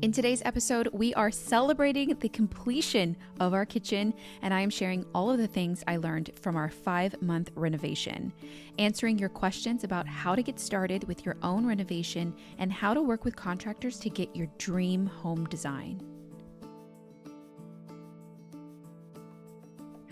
In today's episode, we are celebrating the completion of our kitchen, and I am sharing all of the things I learned from our 5-month renovation, answering your questions about how to get started with your own renovation and how to work with contractors to get your dream home design.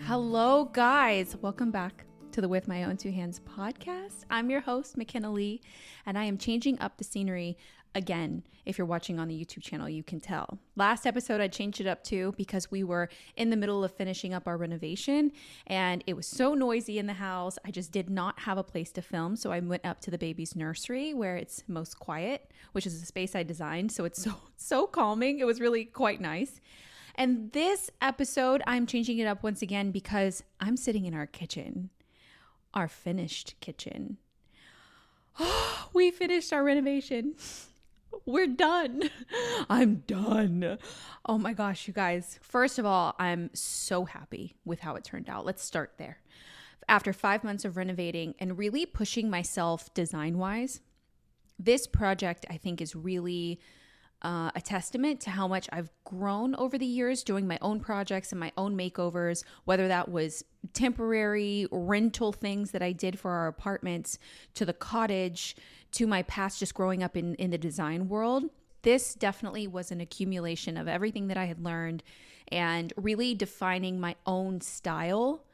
Hello, guys. Welcome back to the With My Own Two Hands podcast. I'm your host, McKenna Lee, and I am changing up the scenery again. If you're watching on the YouTube channel, you can tell. Last episode, I changed it up too because we were in the middle of finishing up our renovation and it was so noisy in the house. I just did not have a place to film. So I went up to the baby's nursery where it's most quiet, which is a space I designed. So it's so calming. It was really quite nice. And this episode, I'm changing it up once again because I'm sitting in our kitchen, our finished kitchen. We finished our renovation. We're done. I'm done. Oh my gosh, you guys. First of all, I'm so happy with how it turned out. Let's start there. After 5 months of renovating and really pushing myself design-wise, this project I think is really a testament to how much I've grown over the years doing my own projects and my own makeovers, whether that was temporary rental things that I did for our apartments, to the cottage, to my past just growing up in the design world. This definitely was an accumulation of everything that I had learned and really defining my own style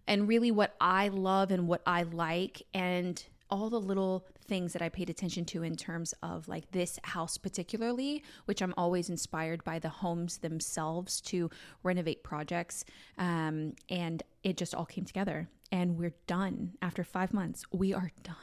and really what I love and what I like and all the little things that I paid attention to in terms of like this house particularly, which I'm always inspired by the homes themselves to renovate projects. And it just all came together and we're done. After 5 months, we are done.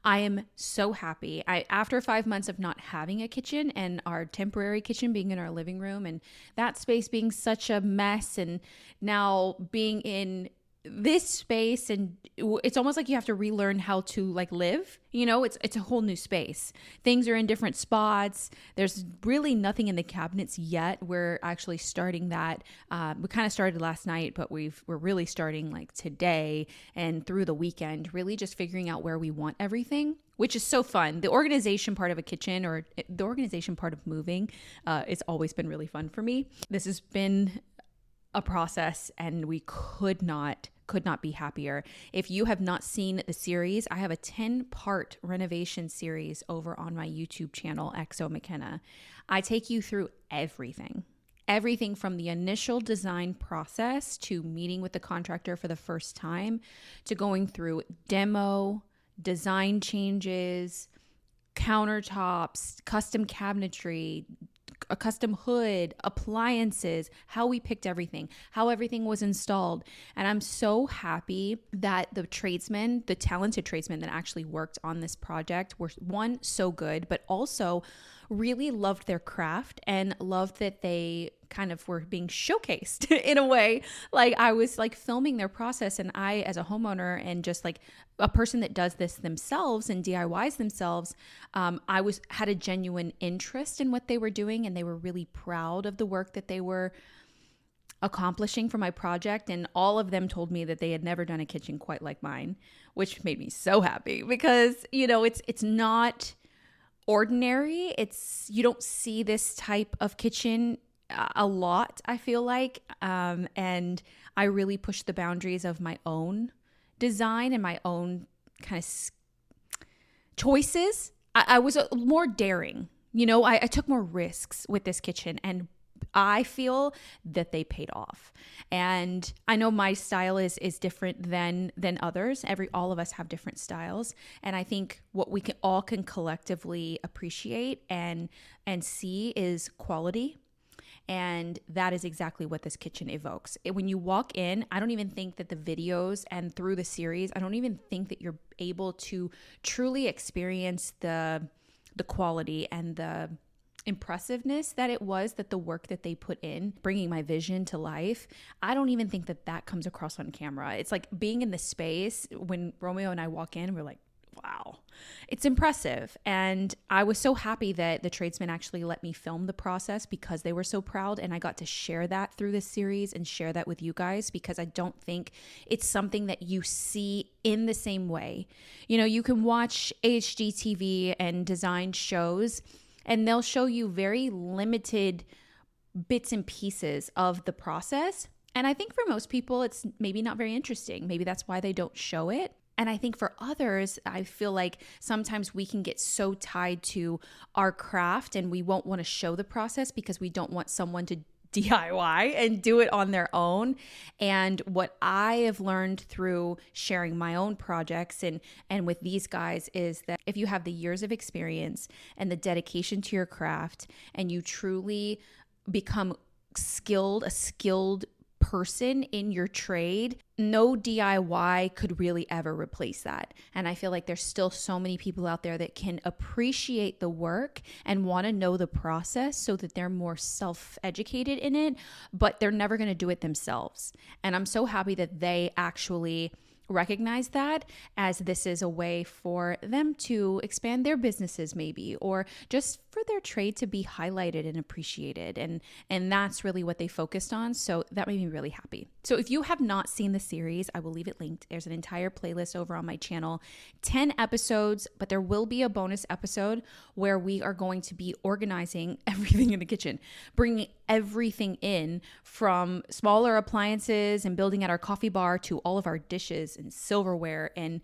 I am so happy. After 5 months of not having a kitchen and our temporary kitchen being in our living room and that space being such a mess and now being in this space, and it's almost like you have to relearn how to like live, it's a whole new space. Things are in different spots. There's really nothing in the cabinets yet. We're actually starting that. We kind of started last night, but we're really starting like today and through the weekend, really just figuring out where we want everything, which is so fun. The organization part of a kitchen or the organization part of moving, it's always been really fun for me. This has been a process and we could not be happier. If you have not seen the series, I have a 10-part renovation series over on my YouTube channel, XO McKenna. I take you through everything from the initial design process to meeting with the contractor for the first time to going through demo, design changes, countertops, custom cabinetry, a custom hood, appliances, how we picked everything, how everything was installed. And I'm so happy that the talented tradesmen that actually worked on this project were, one, so good, but also really loved their craft and loved that they kind of were being showcased in a way. Like I was like filming their process, and I, as a homeowner and just like a person that does this themselves and DIYs themselves, I had a genuine interest in what they were doing, and they were really proud of the work that they were accomplishing for my project. And all of them told me that they had never done a kitchen quite like mine, which made me so happy because, it's not ordinary. You don't see this type of kitchen a lot, I feel like. And I really pushed the boundaries of my own design and my own kind of choices. I was more daring, I took more risks with this kitchen, and I feel that they paid off. And I know my style is different than others. All of us have different styles. And I think what we can collectively appreciate and see is quality. And that is exactly what this kitchen evokes. When you walk in, I don't even think that the videos and through the series, I don't even think that you're able to truly experience the quality and the impressiveness that it was, that the work that they put in, bringing my vision to life. I don't even think that comes across on camera. It's like being in the space when Romeo and I walk in, we're like, wow, it's impressive. And I was so happy that the tradesmen actually let me film the process because they were so proud. And I got to share that through this series and share that with you guys, because I don't think it's something that you see in the same way. You can watch HGTV and design shows and they'll show you very limited bits and pieces of the process. And I think for most people, it's maybe not very interesting. Maybe that's why they don't show it. And I think for others, I feel like sometimes we can get so tied to our craft and we won't want to show the process because we don't want someone to DIY and do it on their own. And what I have learned through sharing my own projects and with these guys is that if you have the years of experience and the dedication to your craft and you truly become a skilled person in your trade, no DIY could really ever replace that. And I feel like there's still so many people out there that can appreciate the work and want to know the process so that they're more self-educated in it, but they're never going to do it themselves. And I'm so happy that they actually recognize that, as this is a way for them to expand their businesses maybe, or just for their trade to be highlighted and appreciated. And that's really what they focused on. So that made me really happy. So if you have not seen the series, I will leave it linked. There's an entire playlist over on my channel, 10 episodes, but there will be a bonus episode where we are going to be organizing everything in the kitchen, bringing everything in from smaller appliances and building out our coffee bar to all of our dishes and silverware and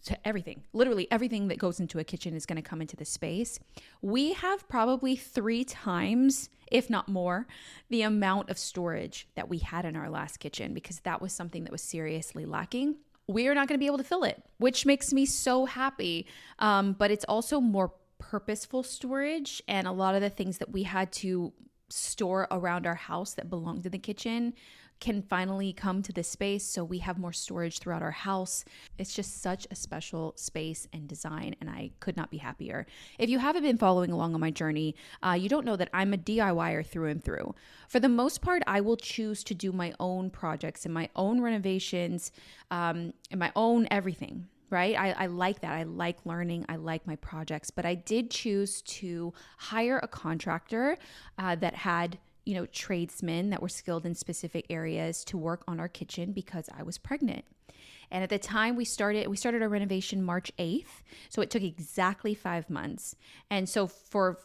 to everything. Literally everything that goes into a kitchen is going to come into the space. We have probably 3 times, if not more, the amount of storage that we had in our last kitchen, because that was something that was seriously lacking. We are not going to be able to fill it, which makes me so happy. But it's also more purposeful storage, and a lot of the things that we had to store around our house that belonged to the kitchen can finally come to this space, so we have more storage throughout our house. It's just such a special space and design, and I could not be happier. If you haven't been following along on my journey, you don't know that I'm a DIYer through and through. For the most part, I will choose to do my own projects and my own renovations and my own everything. Right? I like that. I like learning. I like my projects, but I did choose to hire a contractor that had, tradesmen that were skilled in specific areas to work on our kitchen because I was pregnant. And at the time we started our renovation March 8th. So it took exactly 5 months. And so for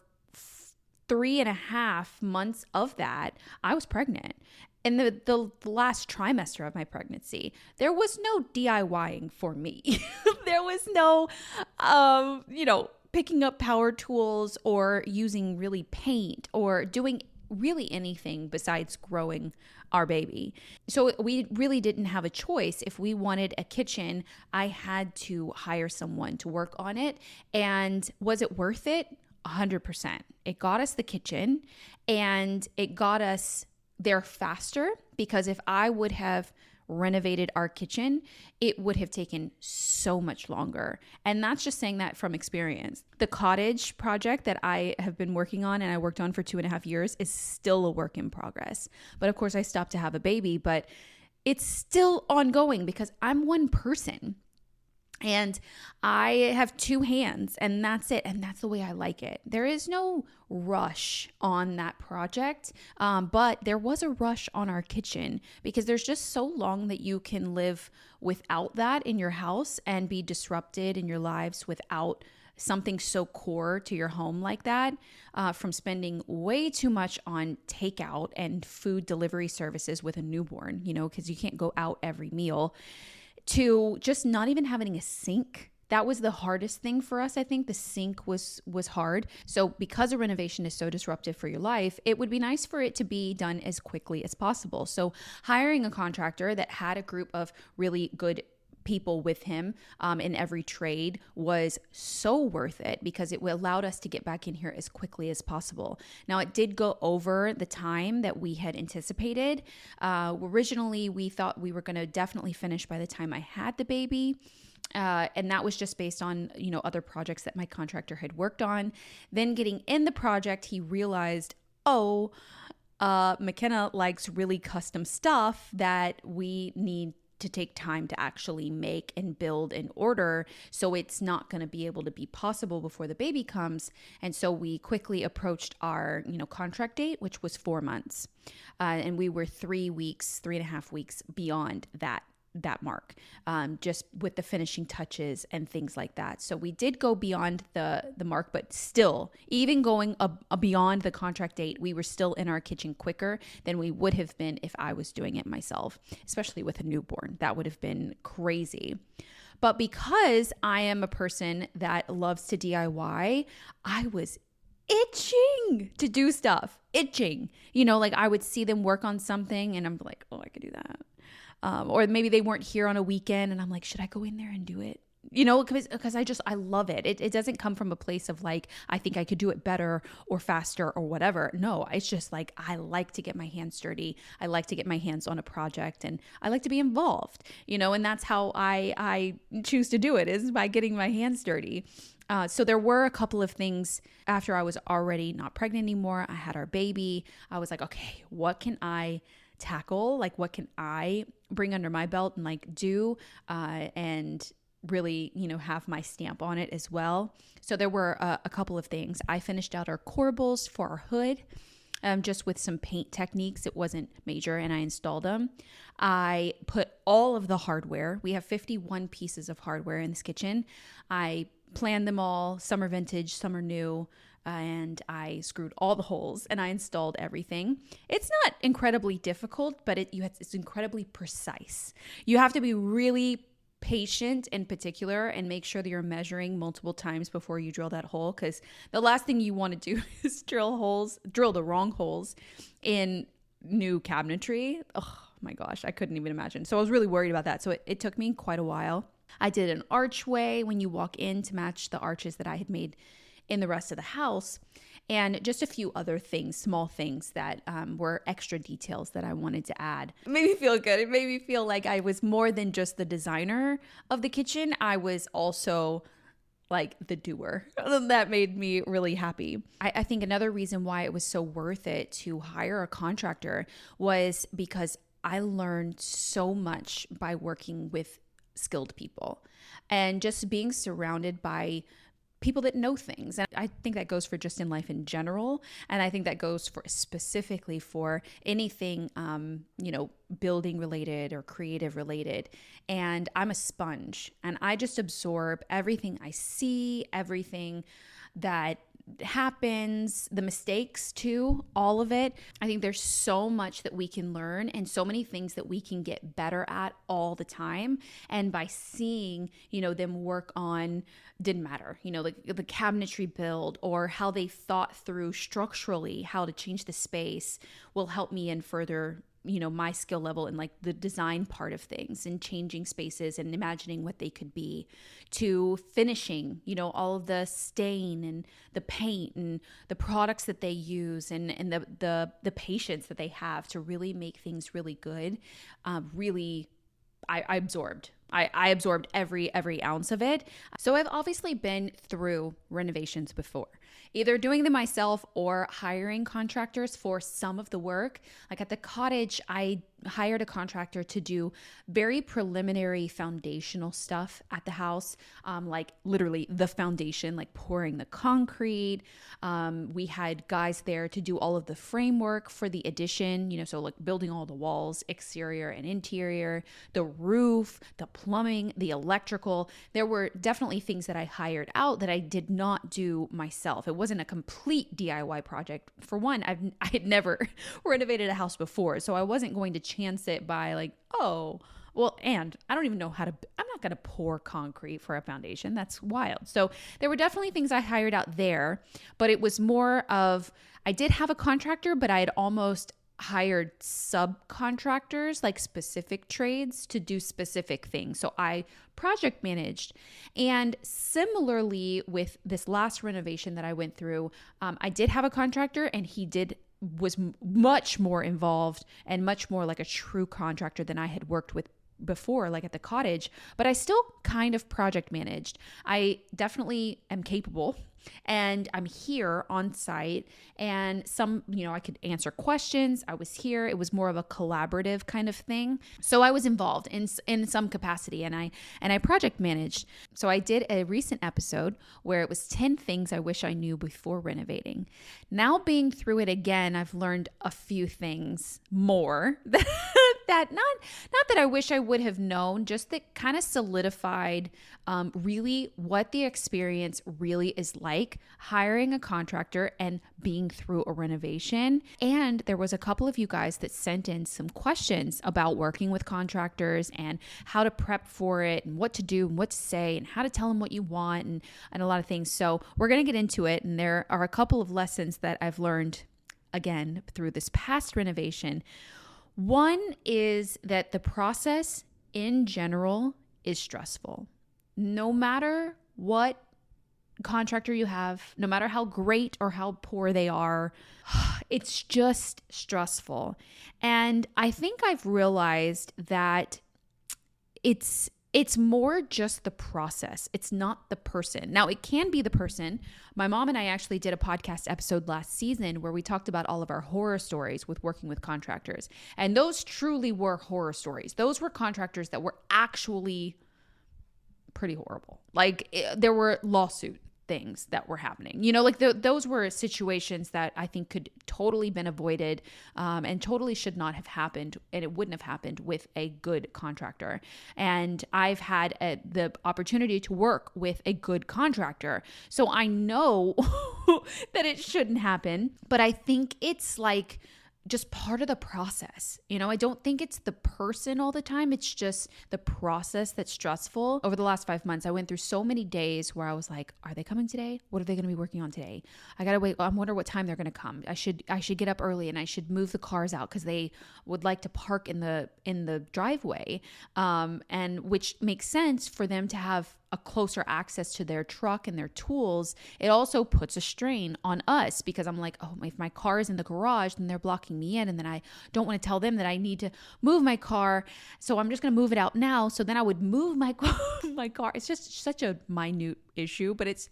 3.5 months of that, I was pregnant. In the last trimester of my pregnancy, there was no DIYing for me. There was no, picking up power tools or using really paint or doing really anything besides growing our baby. So we really didn't have a choice. If we wanted a kitchen, I had to hire someone to work on it. And was it worth it? 100%. It got us the kitchen and it got us there faster, because if I would have renovated our kitchen, it would have taken so much longer. And that's just saying that from experience. The cottage project that I have been working on and I worked on for 2.5 years is still a work in progress. But of course I stopped to have a baby, but it's still ongoing because I'm one person. And I have 2 hands, and that's it. And that's the way I like it. There is no rush on that project, but there was a rush on our kitchen because there's just so long that you can live without that in your house and be disrupted in your lives without something so core to your home like that, from spending way too much on takeout and food delivery services with a newborn, because you can't go out every meal, to just not even having a sink. That was the hardest thing for us. I think the sink was hard. So because a renovation is so disruptive for your life, it would be nice for it to be done as quickly as possible. So hiring a contractor that had a group of really good people with him in every trade was so worth it, because it allowed us to get back in here as quickly as possible. Now, it did go over the time that we had anticipated. Originally, we thought we were going to definitely finish by the time I had the baby. And that was just based on, other projects that my contractor had worked on. Then getting in the project, he realized, McKenna likes really custom stuff that we need to take time to actually make and build and order. So it's not going to be able to be possible before the baby comes. And so we quickly approached our, contract date, which was 4 months. And we were 3.5 weeks beyond that that mark, just with the finishing touches and things like that. So we did go beyond the mark, but still, even going beyond the contract date, we were still in our kitchen quicker than we would have been if I was doing it myself, especially with a newborn. That would have been crazy. But because I am a person that loves to DIY, I was itching to do stuff, like I would see them work on something and I'm like, oh, I could do that. Or maybe they weren't here on a weekend and I'm like, should I go in there and do it? Because I love it. It doesn't come from a place of like, I think I could do it better or faster or whatever. No, it's just like, I like to get my hands dirty. I like to get my hands on a project and I like to be involved, and that's how I choose to do it, is by getting my hands dirty. So there were a couple of things after I was already not pregnant anymore. I had our baby. I was like, okay, what can I tackle? Like, what can I bring under my belt and like do, and really, have my stamp on it as well. So there were a couple of things. I finished out our corbels for our hood, just with some paint techniques. It wasn't major, and I installed them. I put all of the hardware. We have 51 pieces of hardware in this kitchen. I planned them all. Some are vintage, some are new. And I screwed all the holes and I installed everything. It's not incredibly difficult, but it's incredibly precise. You have to be really patient in particular and make sure that you're measuring multiple times before you drill that hole, because the last thing you want to do is drill the wrong holes in new cabinetry. Oh my gosh, I couldn't even imagine. So I was really worried about that. So it took me quite a while. I did an archway when you walk in to match the arches that I had made in the rest of the house, and just a few other things, small things that were extra details that I wanted to add. It made me feel good. It made me feel like I was more than just the designer of the kitchen. I was also like the doer. That made me really happy. I think another reason why it was so worth it to hire a contractor was because I learned so much by working with skilled people and just being surrounded by people that know things. And I think that goes for just in life in general. And I think that goes for specifically for anything, building related or creative related. And I'm a sponge and I just absorb everything I see, everything that happens, the mistakes too, all of it. I think there's so much that we can learn and so many things that we can get better at all the time. And by seeing, them work on, didn't matter, the cabinetry build or how they thought through structurally how to change the space will help me in further my skill level in like the design part of things and changing spaces and imagining what they could be, to finishing, all of the stain and the paint and the products that they use and the patience that they have to really make things really good. I absorbed. I absorbed every ounce of it. So I've obviously been through renovations before, either doing them myself or hiring contractors for some of the work. Like at the cottage, I hired a contractor to do very preliminary foundational stuff at the house, like literally the foundation, like pouring the concrete. We had guys there to do all of the framework for the addition, so like building all the walls, exterior and interior, the roof, the plumbing, the electrical. There were definitely things that I hired out that I did not do myself. It wasn't a complete DIY project. For one, I had never renovated a house before, so I wasn't going to chance it by like, and I don't even know I'm not going to pour concrete for a foundation. That's wild. So there were definitely things I hired out there, but it was more of, I did have a contractor, but I had almost hired subcontractors, like specific trades to do specific things. So I project managed. And similarly with this last renovation that I went through, I did have a contractor and was much more involved and much more like a true contractor than I had worked with before, like at the cottage, but I still kind of project managed. I definitely am capable and I'm here on site, and I could answer questions. I was here. It was more of a collaborative kind of thing. So I was involved in some capacity, and I project managed. So I did a recent episode where it was 10 things I wish I knew before renovating. Now being through it again, I've learned a few things more not that I wish I would have known, just that kind of solidified really what the experience really is like hiring a contractor and being through a renovation. And there was a couple of you guys that sent in some questions about working with contractors and how to prep for it and what to do and what to say and how to tell them what you want and a lot of things. So we're going to get into it. And there are a couple of lessons that I've learned again through this past renovation. One is that the process in general is stressful. No matter what contractor you have, no matter how great or how poor they are, it's just stressful. And I think I've realized that it's more just the process. It's not the person. Now, it can be the person. My mom and I actually did a podcast episode last season where we talked about all of our horror stories with working with contractors. And those truly were horror stories. Those were contractors that were actually pretty horrible. Like there were lawsuit things that were happening, like those were situations that I think could totally been avoided and totally should not have happened. And it wouldn't have happened with a good contractor. And I've had the opportunity to work with a good contractor. So I know that it shouldn't happen, but I think it's like just part of the process. I don't think it's the person all the time. It's just the process that's stressful. Over the last 5 months, I went through so many days where I was like, are they coming today? What are they going to be working on today? I got to wait. I wonder what time they're going to come. I should get up early and I should move the cars out because they would like to park in the driveway. And which makes sense for them to have a closer access to their truck and their tools. It also puts a strain on us because I'm like, oh, if my car is in the garage, then they're blocking me in. And then I don't want to tell them that I need to move my car. So I'm just going to move it out now. So then I would move my car. It's just such a minute issue, but it's,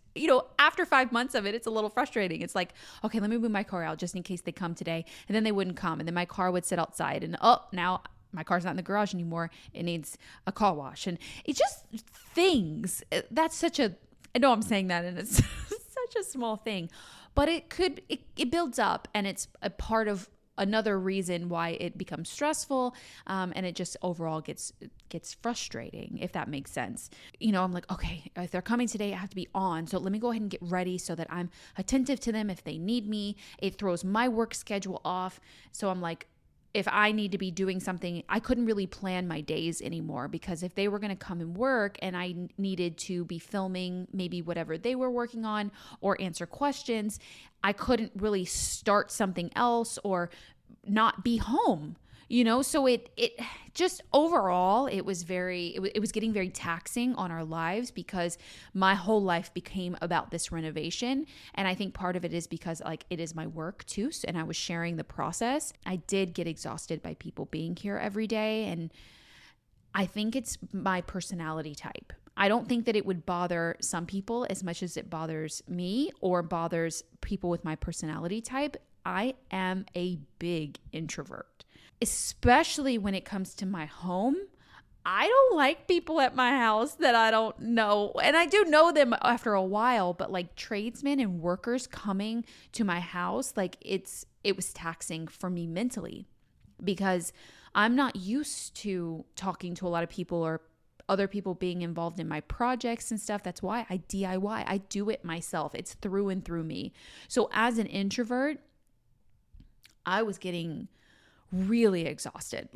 after 5 months of it, it's a little frustrating. It's like, okay, let me move my car out just in case they come today. And then they wouldn't come. And then my car would sit outside and now my car's not in the garage anymore. It needs a car wash. And it's just things. That's I know I'm saying that and it's such a small thing, but it builds up and it's a part of another reason why it becomes stressful. And it just overall gets frustrating, if that makes sense. I'm like, okay, if they're coming today, I have to be on. So let me go ahead and get ready so that I'm attentive to them if they need me. It throws my work schedule off. So I'm like, if I need to be doing something, I couldn't really plan my days anymore because if they were going to come and work and I needed to be filming maybe whatever they were working on or answer questions, I couldn't really start something else or not be home. So it just overall, it was getting very taxing on our lives because my whole life became about this renovation. And I think part of it is because it is my work too. And I was sharing the process. I did get exhausted by people being here every day. And I think it's my personality type. I don't think that it would bother some people as much as it bothers me or bothers people with my personality type. I am a big introvert, especially when it comes to my home. I don't like people at my house that I don't know. And I do know them after a while, but tradesmen and workers coming to my house, it was taxing for me mentally because I'm not used to talking to a lot of people or other people being involved in my projects and stuff. That's why I DIY. I do it myself. It's through and through me. So as an introvert, I was getting really exhausted,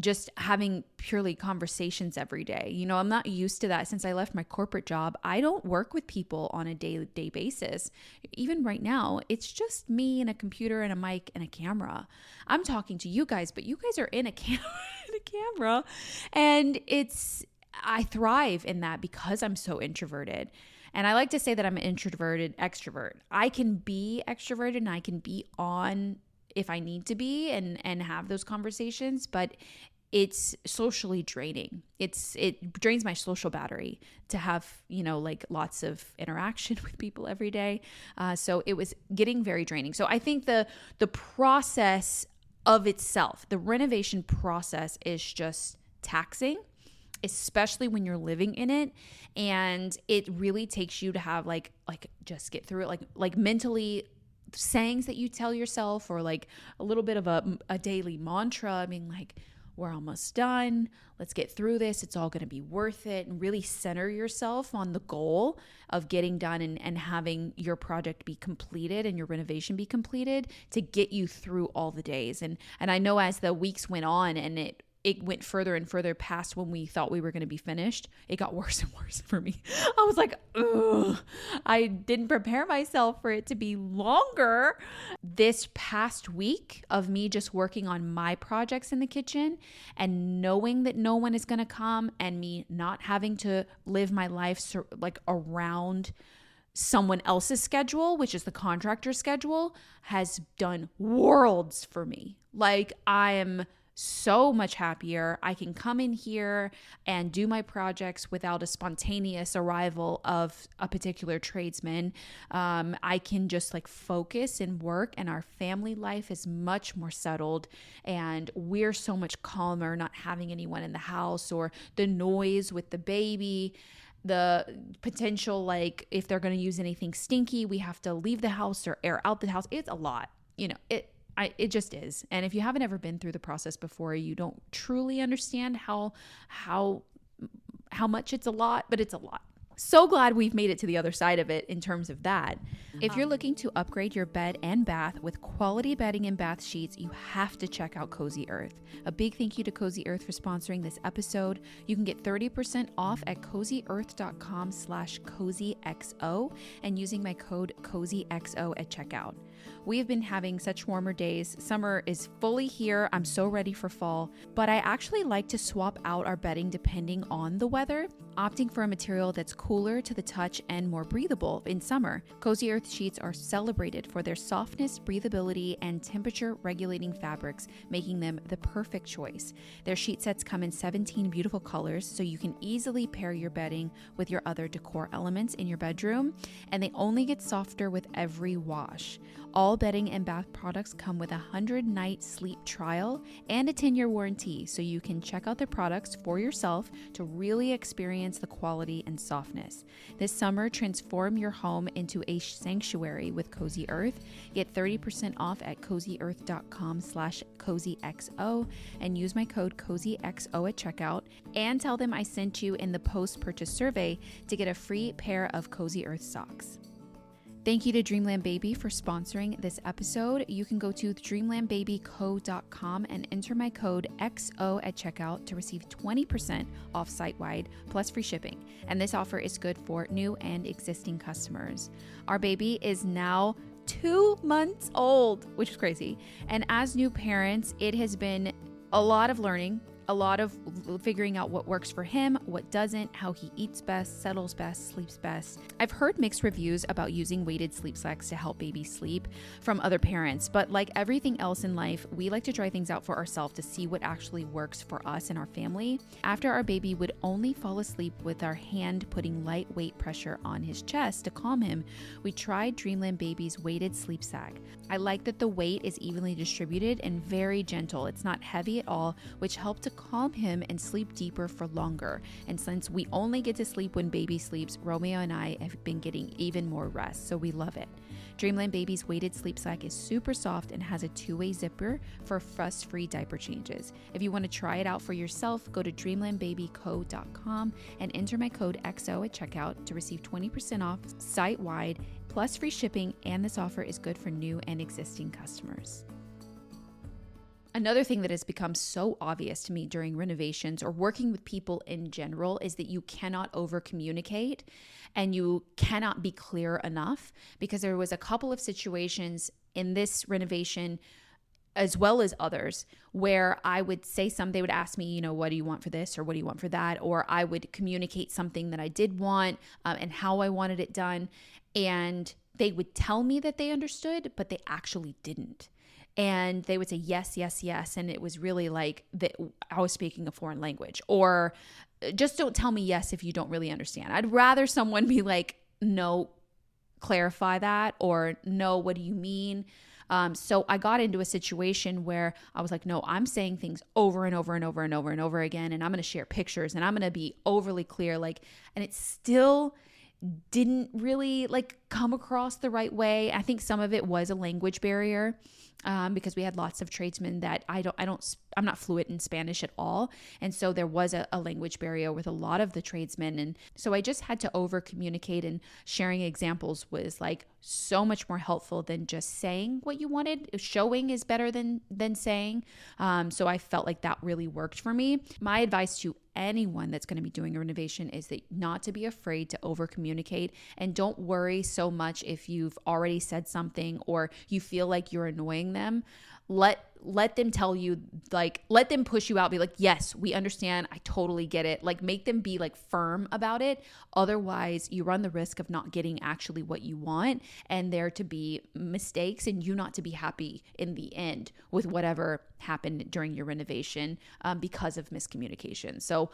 just having purely conversations every day. I'm not used to that since I left my corporate job. I don't work with people on a day-to-day basis. Even right now, it's just me and a computer and a mic and a camera. I'm talking to you guys, but you guys are in a camera. And I thrive in that because I'm so introverted. And I like to say that I'm an introverted extrovert. I can be extroverted and I can be on if I need to be and have those conversations, but it's socially draining. It drains my social battery to have, lots of interaction with people every day. So it was getting very draining. So I think the process of itself, the renovation process is just taxing, especially when you're living in it. And it really takes you to have just get through it, like mentally sayings that you tell yourself or a little bit of a daily mantra. I mean, we're almost done. Let's get through this. It's all going to be worth it. And really center yourself on the goal of getting done and having your project be completed and your renovation be completed to get you through all the days. And I know as the weeks went on and it went further and further past when we thought we were going to be finished, it got worse and worse for me. I was like, ugh, I didn't prepare myself for it to be longer. This past week of me just working on my projects in the kitchen and knowing that no one is going to come and me not having to live my life like around someone else's schedule, which is the contractor schedule, has done worlds for me. Like, I am so much happier. I can come in here and do my projects without a spontaneous arrival of a particular tradesman. I can just like focus and work, and our family life is much more settled, and we're so much calmer not having anyone in the house or the noise with the baby. The potential, like if they're going to use anything stinky, we have to leave the house or air out the house. It's a lot, it just is. And if you haven't ever been through the process before, you don't truly understand how much it's a lot, but it's a lot. So glad we've made it to the other side of it in terms of that. If you're looking to upgrade your bed and bath with quality bedding and bath sheets, you have to check out Cozy Earth. A big thank you to Cozy Earth for sponsoring this episode. You can get 30% off at cozyearth.com/cozyxo and using my code CozyXO at checkout. We have been having such warmer days. Summer is fully here. I'm so ready for fall, but I actually like to swap out our bedding depending on the weather, opting for a material that's cooler to the touch and more breathable in summer. Cozy Earth sheets are celebrated for their softness, breathability, and temperature regulating fabrics, making them the perfect choice. Their sheet sets come in 17 beautiful colors, so you can easily pair your bedding with your other decor elements in your bedroom, and they only get softer with every wash. All bedding and bath products come with a 100-night sleep trial and a 10-year warranty, so you can check out the products for yourself to really experience the quality and softness. This summer, transform your home into a sanctuary with Cozy Earth. Get 30% off at cozyearth.com/cozyxo and use my code CozyXO at checkout, and tell them I sent you in the post-purchase survey to get a free pair of Cozy Earth socks. Thank you to Dreamland Baby for sponsoring this episode. You can go to dreamlandbabyco.com and enter my code XO at checkout to receive 20% off site-wide plus free shipping. And this offer is good for new and existing customers. Our baby is now 2 months old, which is crazy. And as new parents, it has been a lot of learning, a lot of figuring out what works for him, what doesn't, how he eats best, settles best, sleeps best. I've heard mixed reviews about using weighted sleep sacks to help babies sleep from other parents, but like everything else in life, we like to try things out for ourselves to see what actually works for us and our family. After our baby would only fall asleep with our hand putting lightweight pressure on his chest to calm him, we tried Dreamland Baby's weighted sleep sack. I like that the weight is evenly distributed and very gentle. It's not heavy at all, which helped to calm him and sleep deeper for longer. And since we only get to sleep when baby sleeps, Romeo and I have been getting even more rest, so we love it. Dreamland Baby's weighted sleep sack is super soft and has a 2-way zipper for fuss-free diaper changes. If you want to try it out for yourself, go to dreamlandbabyco.com and enter my code XO at checkout to receive 20% off site-wide plus free shipping, and this offer is good for new and existing customers. Another thing that has become so obvious to me during renovations or working with people in general is that you cannot over communicate and you cannot be clear enough, because there was a couple of situations in this renovation as well as others where I would say something, they would ask me, what do you want for this or what do you want for that? Or I would communicate something that I did want and how I wanted it done. And they would tell me that they understood, but they actually didn't. And they would say, yes, yes, yes. And it was really like that I was speaking a foreign language. Or just don't tell me yes if you don't really understand. I'd rather someone be like, no, clarify that, or no, what do you mean? So I got into a situation where I was like, no, I'm saying things over and over and over and over and over again. And I'm going to share pictures and I'm going to be overly clear. And it still didn't really like come across the right way. I think some of it was a language barrier, because we had lots of tradesmen that I'm not fluent in Spanish at all. And so there was a language barrier with a lot of the tradesmen. And so I just had to over communicate, and sharing examples was like so much more helpful than just saying what you wanted. Showing is better than saying. So I felt like that really worked for me. My advice to anyone that's going to be doing a renovation is that not to be afraid to over communicate, and don't worry so much if you've already said something or you feel like you're annoying them. Let them tell you, like, let them push you out, be like, yes, we understand, I totally get it. Like, make them be like firm about it. Otherwise you run the risk of not getting actually what you want, and there to be mistakes, and you not to be happy in the end with whatever happened during your renovation, because of miscommunication. So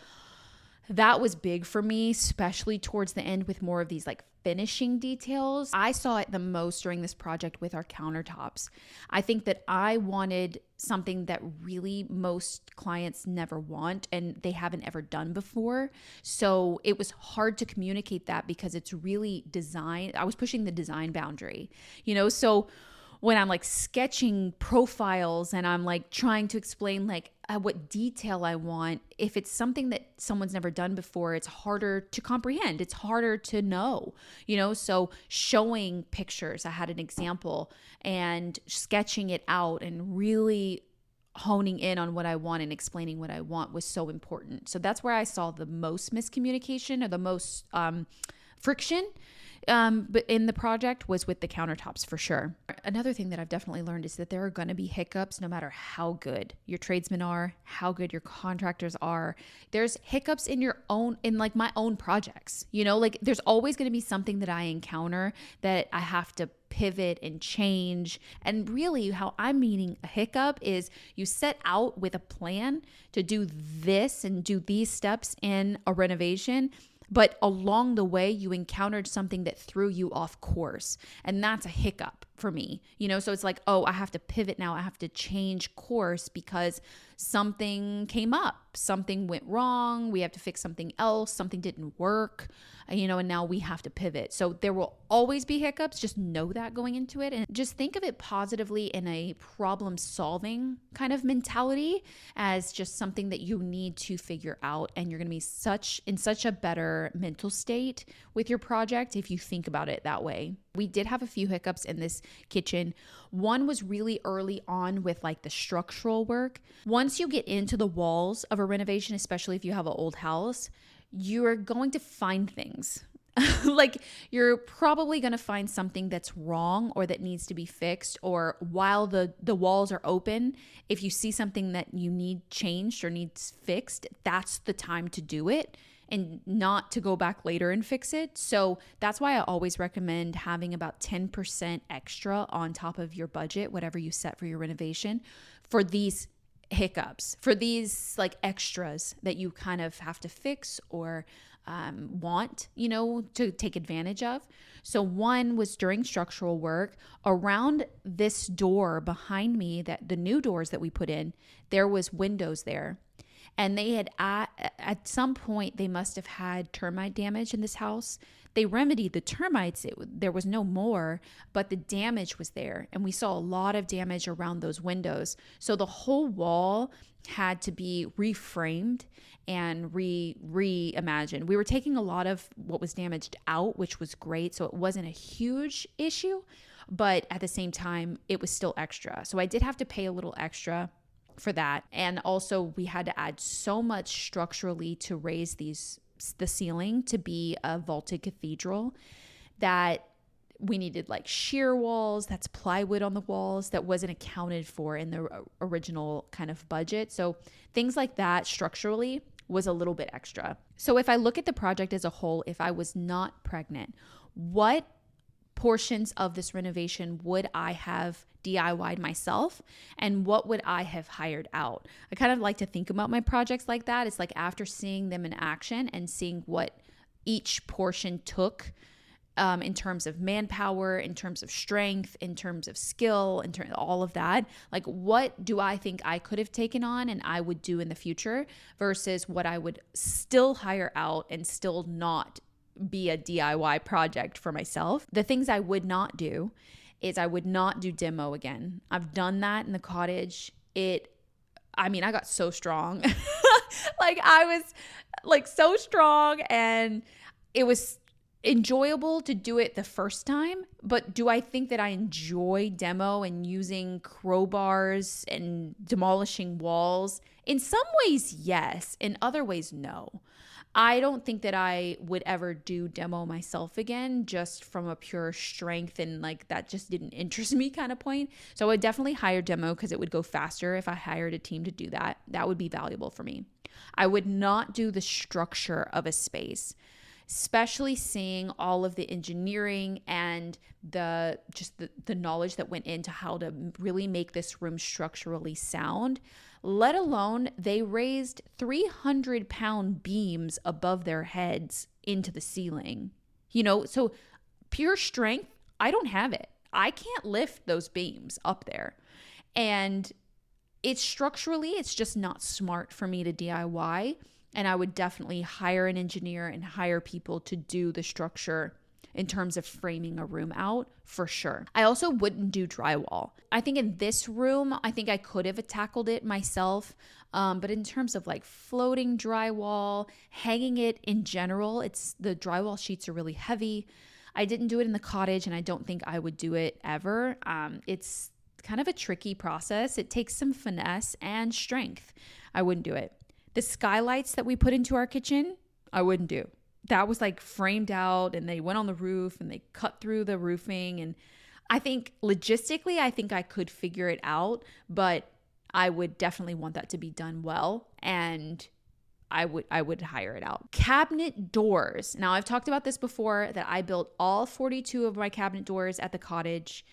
that was big for me, especially towards the end with more of these like finishing details. I saw it the most during this project with our countertops. I think that I wanted something that really most clients never want and they haven't ever done before. So it was hard to communicate that because it's really design. I was pushing the design boundary, so when I'm like sketching profiles and I'm like trying to explain like what detail I want, if it's something that someone's never done before, it's harder to comprehend. It's harder to know, so showing pictures, I had an example, and sketching it out and really honing in on what I want and explaining what I want was so important. So that's where I saw the most miscommunication, or the most friction. But in the project was with the countertops for sure. Another thing that I've definitely learned is that there are going to be hiccups no matter how good your tradesmen are, how good your contractors are. There's hiccups in like my own projects, like there's always going to be something that I encounter that I have to pivot and change. And really how I'm meaning a hiccup is you set out with a plan to do this and do these steps in a renovation, but along the way, you encountered something that threw you off course. And that's a hiccup for me, so it's like, oh, I have to pivot now. I have to change course because something came up, something went wrong. We have to fix something else. Something didn't work, and now we have to pivot. So there will always be hiccups. Just know that going into it, and just think of it positively in a problem solving kind of mentality, as just something that you need to figure out. And you're going to be in such a better mental state with your project if you think about it that way. We did have a few hiccups in this kitchen. One was really early on with like the structural work. Once you get into the walls of a renovation, especially if you have an old house, you're going to find things. Like you're probably going to find something that's wrong or that needs to be fixed, or while the walls are open, if you see something that you need changed or needs fixed, that's the time to do it, and not to go back later and fix it. So that's why I always recommend having about 10% extra on top of your budget, whatever you set for your renovation, for these hiccups, for these like extras that you kind of have to fix or want, to take advantage of. So one was during structural work around this door behind me, that the new doors that we put in, there was windows there. And they had, at some point, they must have had termite damage in this house. They remedied the termites. There was no more, but the damage was there. And we saw a lot of damage around those windows. So the whole wall had to be reframed and reimagined. We were taking a lot of what was damaged out, which was great. So it wasn't a huge issue, but at the same time, it was still extra. So I did have to pay a little extra for that. And also we had to add so much structurally to raise the ceiling to be a vaulted cathedral, that we needed like shear walls, that's plywood on the walls, that wasn't accounted for in the original kind of budget. So things like that structurally was a little bit extra. So if I look at the project as a whole, if I was not pregnant, what portions of this renovation would I have DIY'd myself, and what would I have hired out? I kind of like to think about my projects like that. It's like after seeing them in action and seeing what each portion took, in terms of manpower, in terms of strength, in terms of skill, in terms of all of that, like what do I think I could have taken on and I would do in the future versus what I would still hire out and still not be a DIY project for myself. The things I would not do is I would not do demo again. I've done that in the cottage. I got so strong. Like I was like so strong, and it was enjoyable to do it the first time. But do I think that I enjoy demo and using crowbars and demolishing walls? In some ways, yes. In other ways, no. I don't think that I would ever do demo myself again, just from a pure strength and like that just didn't interest me kind of point. So I would definitely hire demo because it would go faster if I hired a team to do that. That would be valuable for me. I would not do the structure of a space, especially seeing all of the engineering and the knowledge that went into how to really make this room structurally sound. Let alone they raised 300-pound beams above their heads into the ceiling. So pure strength, I don't have it. I can't lift those beams up there. And it's just not smart for me to DIY. And I would definitely hire an engineer and hire people to do the structure in terms of framing a room out for sure. I also wouldn't do drywall. I think in this room, I think I could have tackled it myself. But in terms of like floating drywall, hanging it in general, the drywall sheets are really heavy. I didn't do it in the cottage, and I don't think I would do it ever. It's kind of a tricky process. It takes some finesse and strength. I wouldn't do it. The skylights that we put into our kitchen, I wouldn't do. That was like framed out, and they went on the roof and they cut through the roofing. And I think logistically, I think I could figure it out, but I would definitely want that to be done well. And I would hire it out. Cabinet doors. Now I've talked about this before, that I built all 42 of my cabinet doors at the cottage.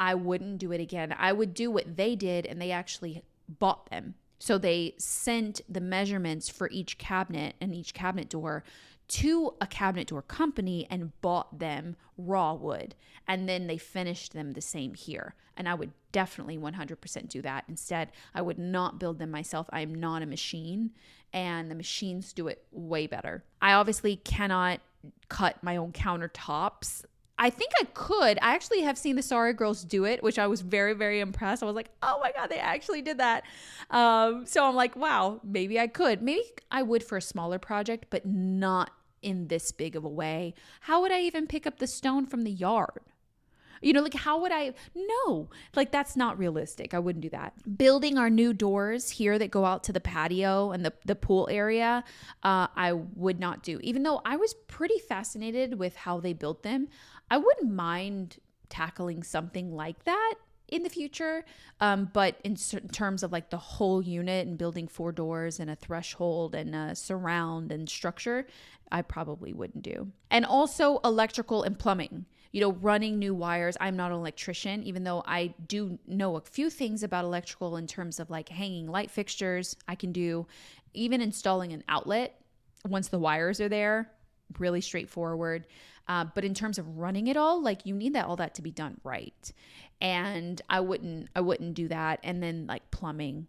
I wouldn't do it again. I would do what they did, and they actually bought them. So they sent the measurements for each cabinet and each cabinet door to a cabinet door company and bought them raw wood. And then they finished them the same here. And I would definitely 100% do that. Instead, I would not build them myself. I am not a machine, and the machines do it way better. I obviously cannot cut my own countertops. I think I could. I actually have seen the Sorry Girls do it, which I was very, very impressed. I was like, oh my God, they actually did that. So I'm like, wow, maybe I could. Maybe I would for a smaller project, but not in this big of a way. How would I even pick up the stone from the yard? How would I? No, that's not realistic. I wouldn't do that. Building our new doors here that go out to the patio and the pool area, I would not do. Even though I was pretty fascinated with how they built them, I wouldn't mind tackling something like that in the future. But in terms of like the whole unit and building 4 doors and a threshold and a surround and structure, I probably wouldn't do. And also electrical and plumbing. Running new wires. I'm not an electrician, even though I do know a few things about electrical in terms of like hanging light fixtures. I can do even installing an outlet once the wires are there. Really straightforward. But in terms of running it all, you need all that to be done right. And I wouldn't do that. And then plumbing,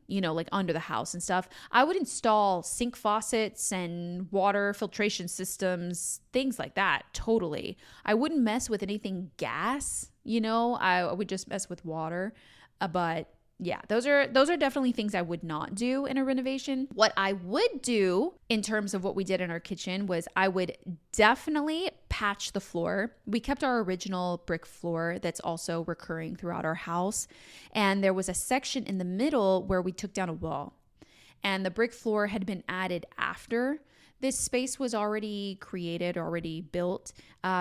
under the house and stuff. I would install sink faucets and water filtration systems, things like that. Totally. I wouldn't mess with anything gas, I would just mess with water. But yeah, those are definitely things I would not do in a renovation. What I would do in terms of what we did in our kitchen was I would definitely patch the floor. We kept our original brick floor that's also recurring throughout our house. And there was a section in the middle where we took down a wall. And the brick floor had been added after this space was already created, already built.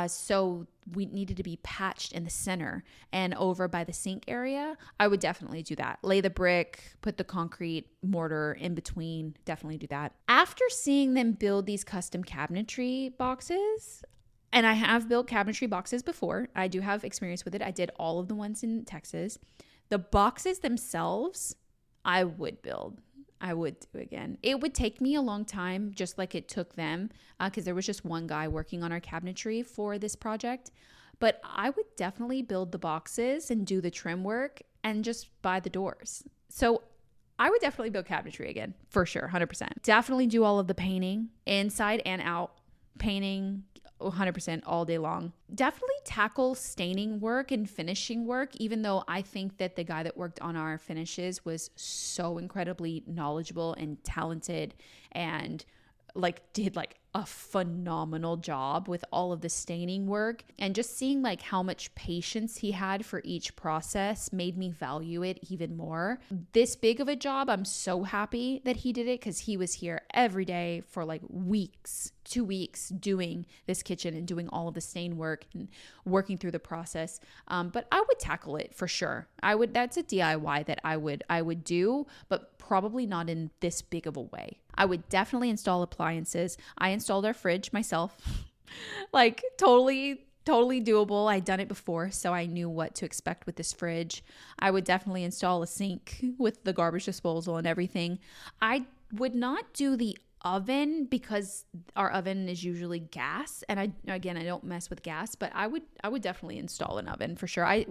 So we needed to be patched in the center and over by the sink area. I would definitely do that. Lay the brick, put the concrete mortar in between. Definitely do that. After seeing them build these custom cabinetry boxes, and I have built cabinetry boxes before. I do have experience with it. I did all of the ones in Texas. The boxes themselves, I would build. I would do again. It would take me a long time, just like it took them, because there was just one guy working on our cabinetry for this project. But I would definitely build the boxes and do the trim work and just buy the doors. So I would definitely build cabinetry again, for sure, 100%. Definitely do all of the painting, inside and out, painting, 100% all day long. Definitely tackle staining work and finishing work, even though I think that the guy that worked on our finishes was so incredibly knowledgeable and talented and like did like a phenomenal job with all of the staining work. And just seeing like how much patience he had for each process made me value it even more. This big of a job, I'm so happy that he did it because he was here every day for like weeks, 2 weeks doing this kitchen and doing all of the stain work and working through the process. But I would tackle it for sure. That's a DIY that I would do, but probably not in this big of a way. I would definitely install appliances. I installed our fridge myself. Like totally doable. I'd done it before, so I knew what to expect with this fridge. I would definitely install a sink with the garbage disposal and everything. I would not do the oven because our oven is usually gas, and I don't mess with gas, but I would definitely install an oven for sure. I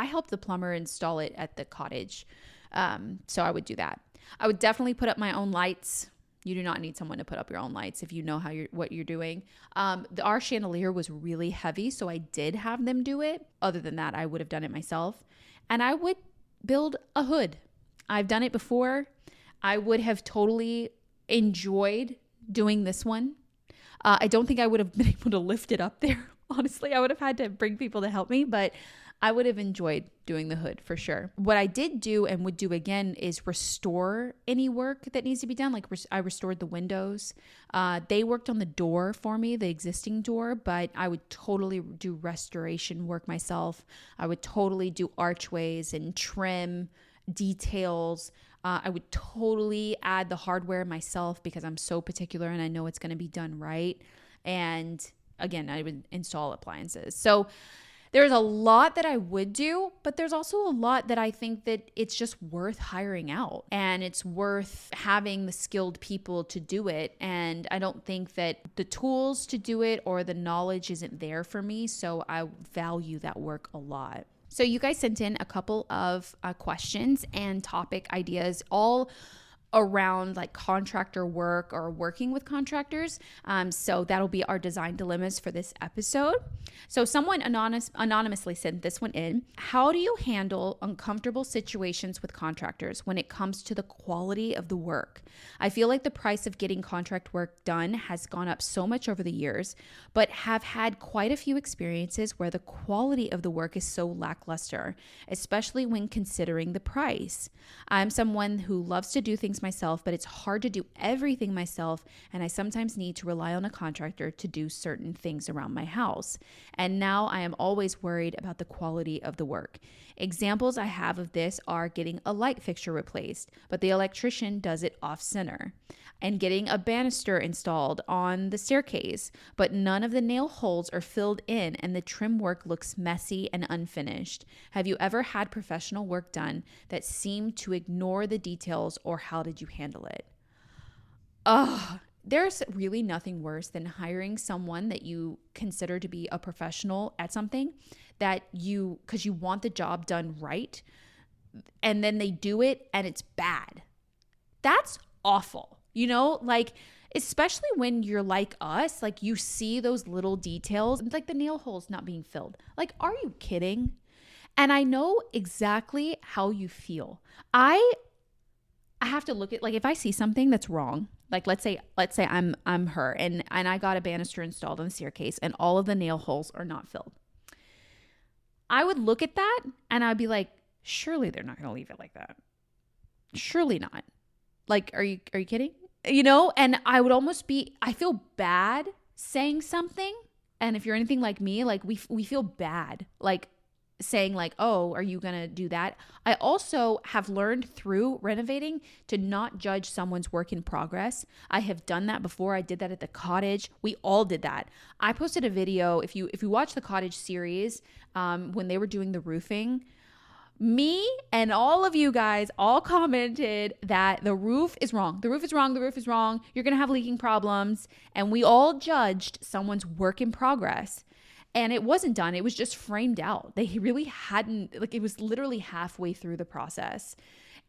helped the plumber install it at the cottage. So I would do that. I would definitely put up my own lights. You do not need someone to put up your own lights if you know what you're doing. Our chandelier was really heavy, so I did have them do it. Other than that, I would have done it myself. And I would build a hood. I've done it before. I would have totally enjoyed doing this one. I don't think I would have been able to lift it up there. Honestly, I would have had to bring people to help me, but I would have enjoyed doing the hood for sure. What I did do and would do again is restore any work that needs to be done. Like I restored the windows. They worked on the door for me, the existing door, but I would totally do restoration work myself. I would totally do archways and trim details. I would totally add the hardware myself because I'm so particular and I know it's going to be done right. And again, I would install appliances. So there's a lot that I would do, but there's also a lot that I think that it's just worth hiring out and it's worth having the skilled people to do it. And I don't think that the tools to do it or the knowledge isn't there for me. So I value that work a lot. So you guys sent in a couple of questions and topic ideas, all around like contractor work or working with contractors. So that'll be our design dilemmas for this episode. So someone anonymously sent this one in. How do you handle uncomfortable situations with contractors when it comes to the quality of the work? I feel like the price of getting contract work done has gone up so much over the years, but have had quite a few experiences where the quality of the work is so lackluster, especially when considering the price. I'm someone who loves to do things myself, but it's hard to do everything myself, and I sometimes need to rely on a contractor to do certain things around my house. And now I am always worried about the quality of the work. Examples I have of this are getting a light fixture replaced, but the electrician does it off center, and getting a banister installed on the staircase, but none of the nail holes are filled in and the trim work looks messy and unfinished. Have you ever had professional work done that seemed to ignore the details, or how did you handle it? There's really nothing worse than hiring someone that you consider to be a professional at something because you want the job done right, and then they do it and it's bad. That's awful. Like, especially when you're like us, like you see those little details, like the nail holes not being filled. Like, are you kidding? And I know exactly how you feel. I have to look at, like, if I see something that's wrong, like let's say I'm her and I got a banister installed on the staircase and all of the nail holes are not filled. I would look at that and I'd be like, surely they're not going to leave it like that. Surely not. Like, are you kidding? And I would almost I feel bad saying something. And if you're anything like me, like we feel bad, like saying like, oh, are you going to do that? I also have learned through renovating to not judge someone's work in progress. I have done that before. I did that at the cottage. We all did that. I posted a video. If you watch the cottage series, when they were doing the roofing, me and all of you guys all commented that the roof is wrong. The roof is wrong. The roof is wrong. You're going to have leaking problems. And we all judged someone's work in progress. And it wasn't done. It was just framed out. They really hadn't, like, it was literally halfway through the process.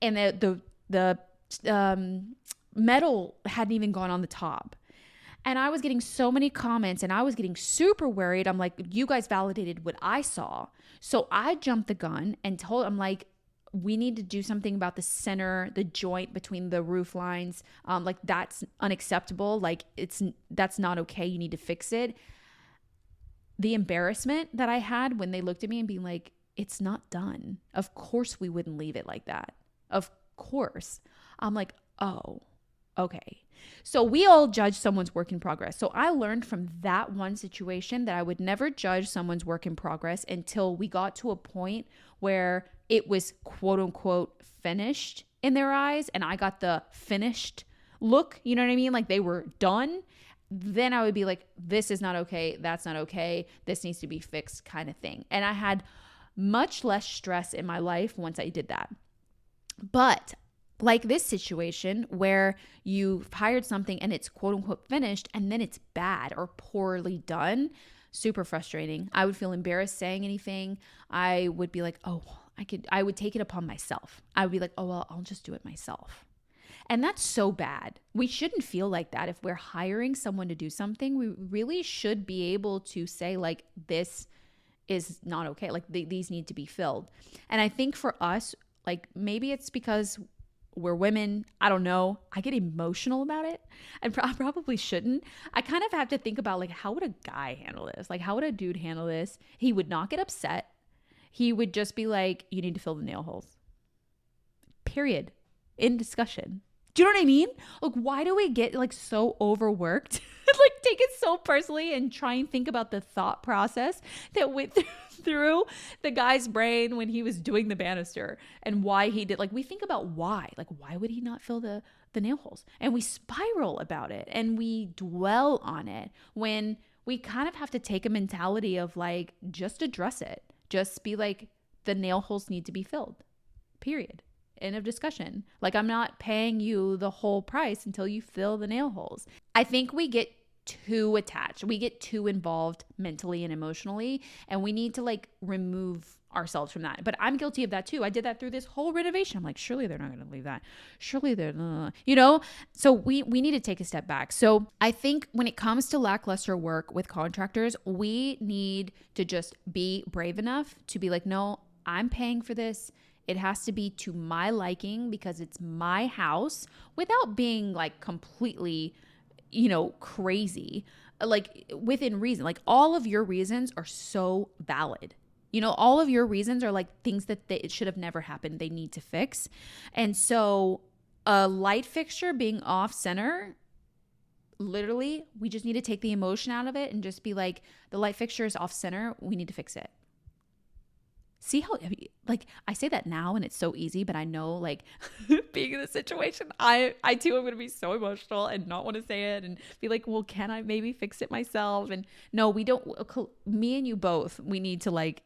And the metal hadn't even gone on the top. And I was getting so many comments and I was getting super worried. I'm like, you guys validated what I saw. So I jumped the gun and I'm like, we need to do something about the center, the joint between the roof lines. Like that's unacceptable. Like that's not okay. You need to fix it. The embarrassment that I had when they looked at me and being like, it's not done. Of course we wouldn't leave it like that. Of course. I'm like, oh, okay. So we all judge someone's work in progress. So I learned from that one situation that I would never judge someone's work in progress until we got to a point where it was quote unquote finished in their eyes. And I got the finished look, you know what I mean? Like they were done. Then I would be like, this is not okay. That's not okay. This needs to be fixed kind of thing. And I had much less stress in my life once I did that. But like this situation where you've hired something and it's quote unquote finished and then it's bad or poorly done, super frustrating. I would feel embarrassed saying anything. I would be like, oh, I would take it upon myself. I would be like, oh, well, I'll just do it myself. And that's so bad. We shouldn't feel like that. If we're hiring someone to do something, we really should be able to say like, this is not okay. Like these need to be filled. And I think for us, like maybe it's because we're women. I don't know. I get emotional about it. I probably shouldn't. I kind of have to think about like, how would a guy handle this? Like, how would a dude handle this? He would not get upset. He would just be like, you need to fill the nail holes. Period. In discussion. Do you know what I mean? Like, why do we get like so overworked? Like take it so personally and try and think about the thought process that went through the guy's brain when he was doing the banister and why he did. Like we think about why. Like why would he not fill the nail holes? And we spiral about it and we dwell on it when we kind of have to take a mentality of like, just address it. Just be like, the nail holes need to be filled. Period. End of discussion. Like I'm not paying you the whole price until you fill the nail holes. I think we get too attached. We get too involved mentally and emotionally, and we need to like remove ourselves from that. But I'm guilty of that too. I did that through this whole renovation. I'm like, surely they're not going to leave that. Surely they're, you know? So we need to take a step back. So I think when it comes to lackluster work with contractors, we need to just be brave enough to be like, no, I'm paying for this. It has to be to my liking because it's my house without being like completely, you know, crazy, like within reason. Like all of your reasons are so valid. You know, all of your reasons are like things that it should have never happened. They need to fix. And so a light fixture being off center, literally, we just need to take the emotion out of it and just be like, the light fixture is off center. We need to fix it. See how, like, I say that now and it's so easy, but I know, like, being in this situation, I too am going to be so emotional and not want to say it and be like, well, can I maybe fix it myself? And no, we don't, me and you both, we need to, like,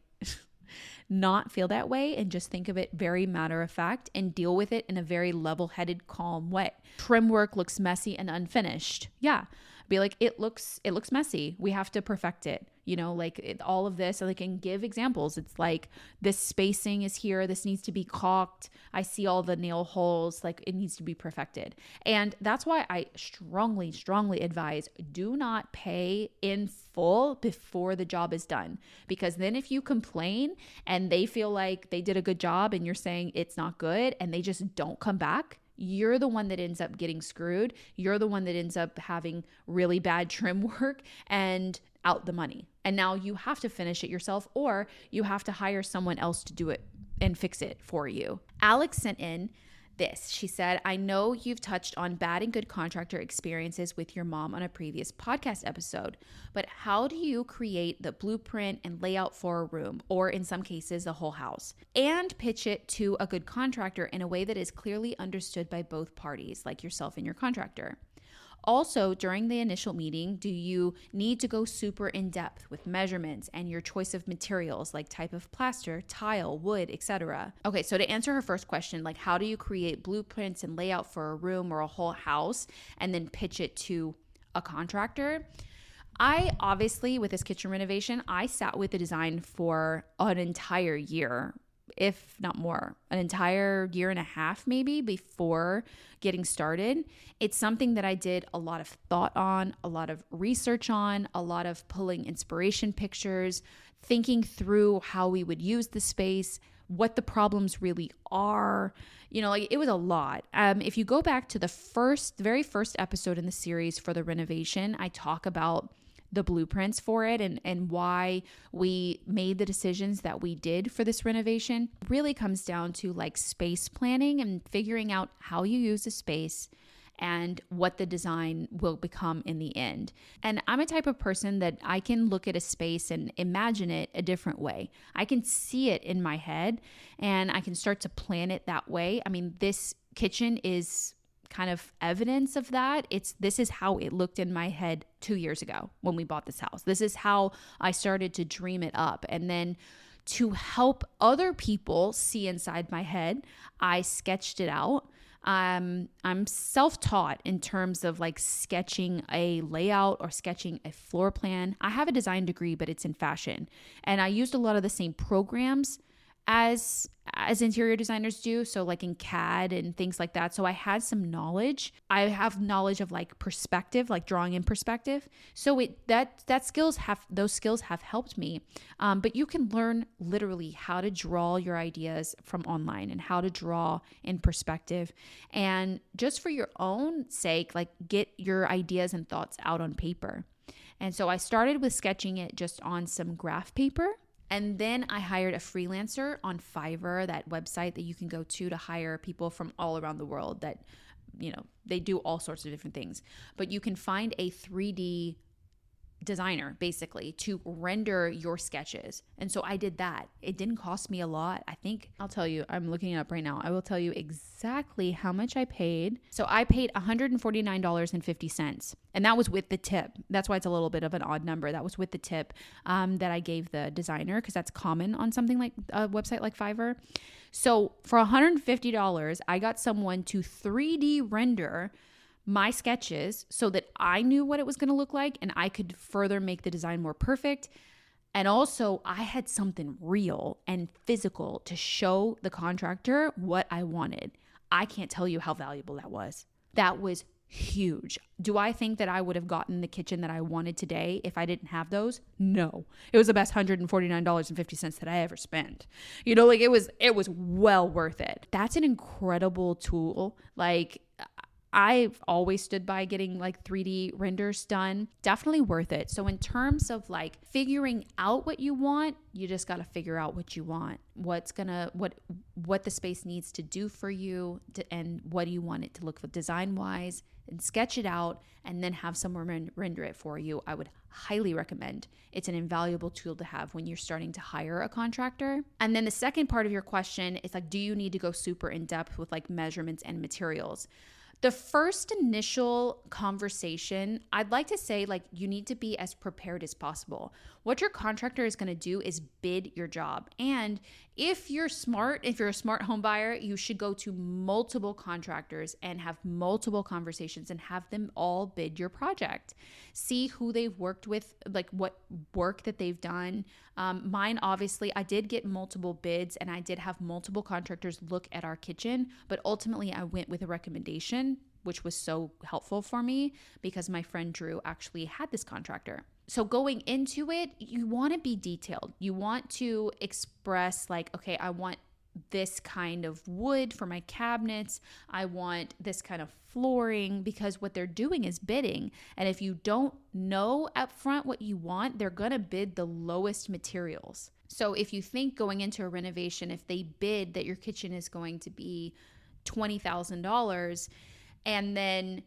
not feel that way and just think of it very matter of fact and deal with it in a very level-headed, calm way. Trim work looks messy and unfinished. Yeah. Be like, it looks messy. We have to perfect it. You know, like all of this, I can give examples. It's like this spacing is here. This needs to be caulked. I see all the nail holes. Like it needs to be perfected. And that's why I strongly, strongly advise do not pay in full before the job is done. Because then if you complain and they feel like they did a good job and you're saying it's not good and they just don't come back, you're the one that ends up getting screwed. You're the one that ends up having really bad trim work and out the money. And now you have to finish it yourself or you have to hire someone else to do it and fix it for you. Alex sent in this. She said, I know you've touched on bad and good contractor experiences with your mom on a previous podcast episode, but how do you create the blueprint and layout for a room, or in some cases, the whole house, and pitch it to a good contractor in a way that is clearly understood by both parties, like yourself and your contractor? Also, during the initial meeting, do you need to go super in depth with measurements and your choice of materials like type of plaster, tile, wood, etc.? Okay, so to answer her first question, like how do you create blueprints and layout for a room or a whole house and then pitch it to a contractor? I obviously, with this kitchen renovation, I sat with the design for an entire year. if not more, an entire year and a half maybe before getting started. It's something that I did a lot of thought on, a lot of research on, a lot of pulling inspiration pictures, thinking through how we would use the space, what the problems really are. Like it was a lot. If you go back to the very first episode in the series for the renovation, I talk about the blueprints for it and why we made the decisions that we did for this renovation. Really comes down to like space planning and figuring out how you use the space and what the design will become in the end. And I'm a type of person that I can look at a space and imagine it a different way. I can see it in my head and I can start to plan it that way. I mean, this kitchen is kind of evidence of that. This is how it looked in my head 2 years ago when we bought this house. This is how I started to dream it up. And then to help other people see inside my head, I sketched it out. I'm self-taught in terms of like sketching a layout or sketching a floor plan. I have a design degree, but it's in fashion. And I used a lot of the same programs as interior designers do, so like in CAD and things like that. So I had some knowledge. I have knowledge of like perspective, like drawing in perspective. So those skills have helped me. But you can learn literally how to draw your ideas from online and how to draw in perspective. And just for your own sake, like get your ideas and thoughts out on paper. And so I started with sketching it just on some graph paper. And then I hired a freelancer on Fiverr, that website that you can go to hire people from all around the world that, they do all sorts of different things. But you can find a 3D designer basically to render your sketches. And so I did that. It didn't cost me a lot. I think I'll tell you, I'm looking it up right now. I will tell you exactly how much I paid. So I paid $149.50. And that was with the tip. That's why it's a little bit of an odd number. That was with the tip that I gave the designer, because that's common on something like a website like Fiverr. So for $150, I got someone to 3D render my sketches so that I knew what it was going to look like and I could further make the design more perfect. And also I had something real and physical to show the contractor what I wanted. I can't tell you how valuable that was. That was huge. Do I think that I would have gotten the kitchen that I wanted today if I didn't have those? No. It was the best $149.50 that I ever spent. Like it was well worth it. That's an incredible tool. Like I've always stood by getting like 3D renders done. Definitely worth it. So in terms of like figuring out what you want, you just got to figure out what you want, what the space needs to do for you, and what do you want it to look for design wise, and sketch it out and then have someone render it for you. I would highly recommend. It's an invaluable tool to have when you're starting to hire a contractor. And then the second part of your question is like, do you need to go super in depth with like measurements and materials? The first initial conversation, I'd like to say like you need to be as prepared as possible. What your contractor is going to do is bid your job. And if you're a smart home buyer, you should go to multiple contractors and have multiple conversations and have them all bid your project. See who they've worked with, like what work that they've done. Mine, obviously, I did get multiple bids and I did have multiple contractors look at our kitchen, but ultimately I went with a recommendation, which was so helpful for me because my friend Drew actually had this contractor. So going into it, you want to be detailed. You want to express like, okay, I want this kind of wood for my cabinets. I want this kind of flooring, because what they're doing is bidding. And if you don't know up front what you want, they're going to bid the lowest materials. So if you think going into a renovation, if they bid that your kitchen is going to be $20,000 and then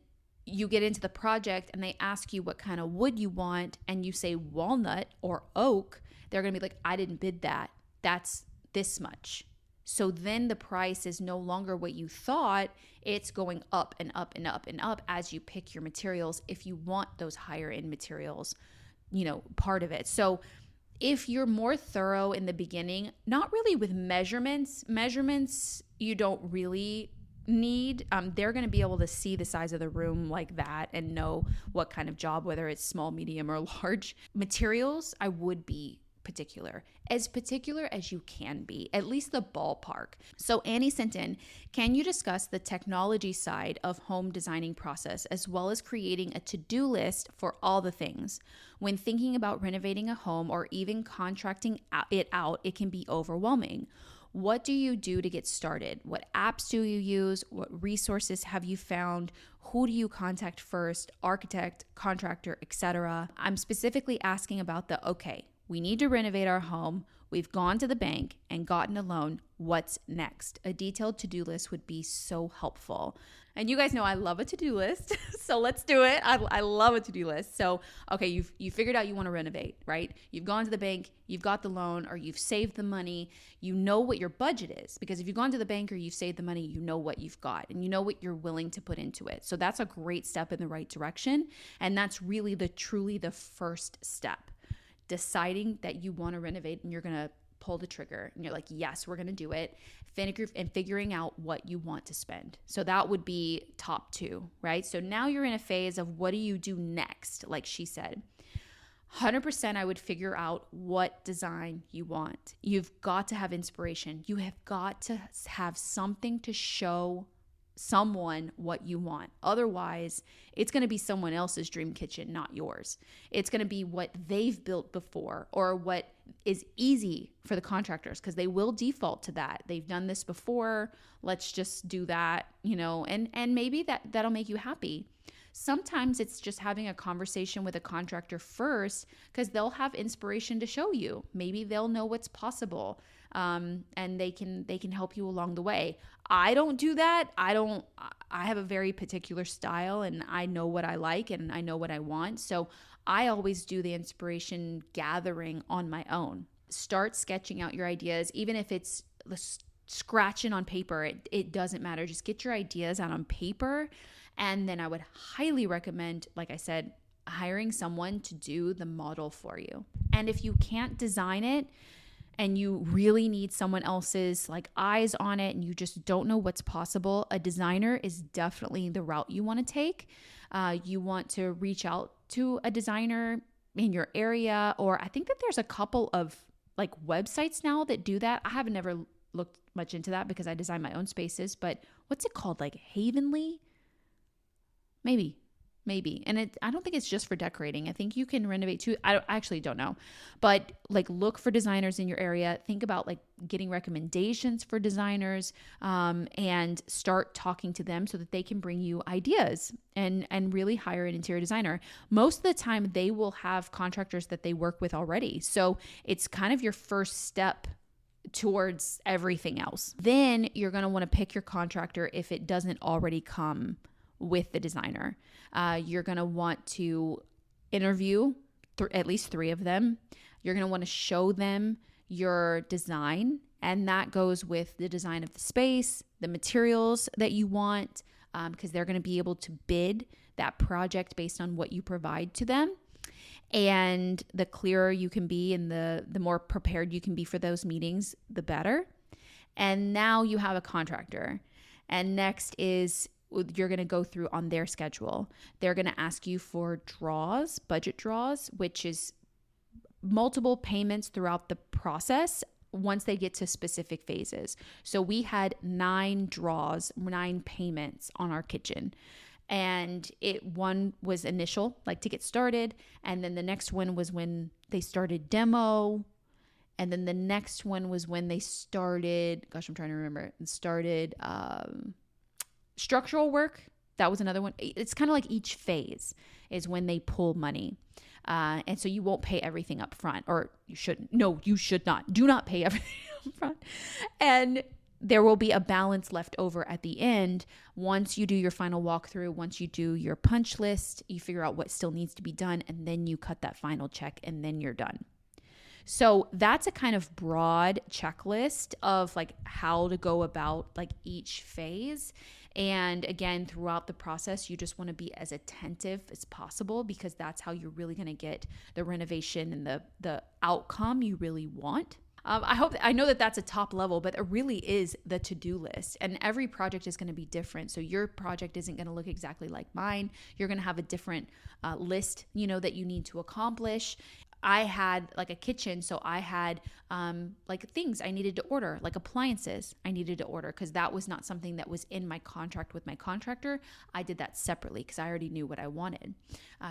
you get into the project and they ask you what kind of wood you want and you say walnut or oak, they're going to be like, I didn't bid that. That's this much. So then the price is no longer what you thought. It's going up and up and up and up as you pick your materials if you want those higher end materials, part of it. So if you're more thorough in the beginning, not really with measurements you don't really need, they're going to be able to see the size of the room like that and know what kind of job, whether it's small, medium, or large. Materials, I would be particular as you can be, at least the ballpark. So Annie sent in, can you discuss the technology side of home designing process as well as creating a to-do list for all the things? When thinking about renovating a home or even contracting it out, it can be overwhelming. What do you do to get started? What apps do you use? What resources have you found? Who do you contact first? Architect, contractor, etc. I'm specifically asking about okay, we need to renovate our home. We've gone to the bank and gotten a loan. What's next? A detailed to-do list would be so helpful. And you guys know I love a to-do list, so let's do it. I love a to-do list. So, okay, you figured out you want to renovate, right? You've gone to the bank, you've got the loan, or you've saved the money. You know what your budget is, because if you've gone to the bank or you've saved the money, you know what you've got and you know what you're willing to put into it. So that's a great step in the right direction, and that's really truly the first step. Deciding that you want to renovate and you're going to pull the trigger and you're like, yes, we're going to do it, and figuring out what you want to spend. So that would be top 2, right? So now you're in a phase of what do you do next? Like she said, 100% I would figure out what design you want. You've got to have inspiration. You have got to have something to show someone what you want. Otherwise, it's going to be someone else's dream kitchen, not yours. It's going to be what they've built before or what is easy for the contractors, because they will default to that. They've done this before. Let's just do that, and maybe that'll make you happy. Sometimes it's just having a conversation with a contractor first, because they'll have inspiration to show you. Maybe they'll know what's possible, and they can help you along the way. I don't do that. I have a very particular style, and I know what I like and I know what I want. So I always do the inspiration gathering on my own. Start sketching out your ideas, even if it's scratching on paper. It doesn't matter. Just get your ideas out on paper. And then I would highly recommend, like I said, hiring someone to do the model for you. And if you can't design it and you really need someone else's eyes on it and you just don't know what's possible, a designer is definitely the route you want to take. You want to reach out to a designer in your area, or I think that there's a couple of websites now that do that. I have never looked much into that because I design my own spaces, but what's it called? Havenly? Maybe. And I don't think it's just for decorating. I think you can renovate too. I actually don't know. But look for designers in your area. Think about getting recommendations for designers, and start talking to them so that they can bring you ideas and really hire an interior designer. Most of the time they will have contractors that they work with already. So it's kind of your first step towards everything else. Then you're going to want to pick your contractor if it doesn't already come with the designer. You're going to want to interview at least 3 of them. You're going to want to show them your design, and that goes with the design of the space, the materials that you want, because they're going to be able to bid that project based on what you provide to them. And the clearer you can be and the more prepared you can be for those meetings, the better. And now you have a contractor. And next is you're going to go through on their schedule. They're going to ask you for budget draws, which is multiple payments throughout the process once they get to specific phases. So we had 9 payments on our kitchen. And one was initial, to get started. And then the next one was when they started demo. And then the next one was when they started, I'm trying to remember, structural work. That was another one. It's kind of each phase is when they pull money. And so you won't pay everything up front, or you shouldn't. No, you should not. Do not pay everything up front. And there will be a balance left over at the end. Once you do your final walkthrough, once you do your punch list, you figure out what still needs to be done, and then you cut that final check, and then you're done. So that's a kind of broad checklist of how to go about each phase. And again, throughout the process, you just want to be as attentive as possible, because that's how you're really going to get the renovation and the outcome you really want. I know that that's a top level, but it really is the to-do list, and every project is going to be different. So your project isn't going to look exactly like mine. You're going to have a different list, that you need to accomplish. I had like a kitchen, so I had like things I needed to order, like appliances I needed to order, because that was not something that was in my contract with my contractor. I did that separately because I already knew what I wanted.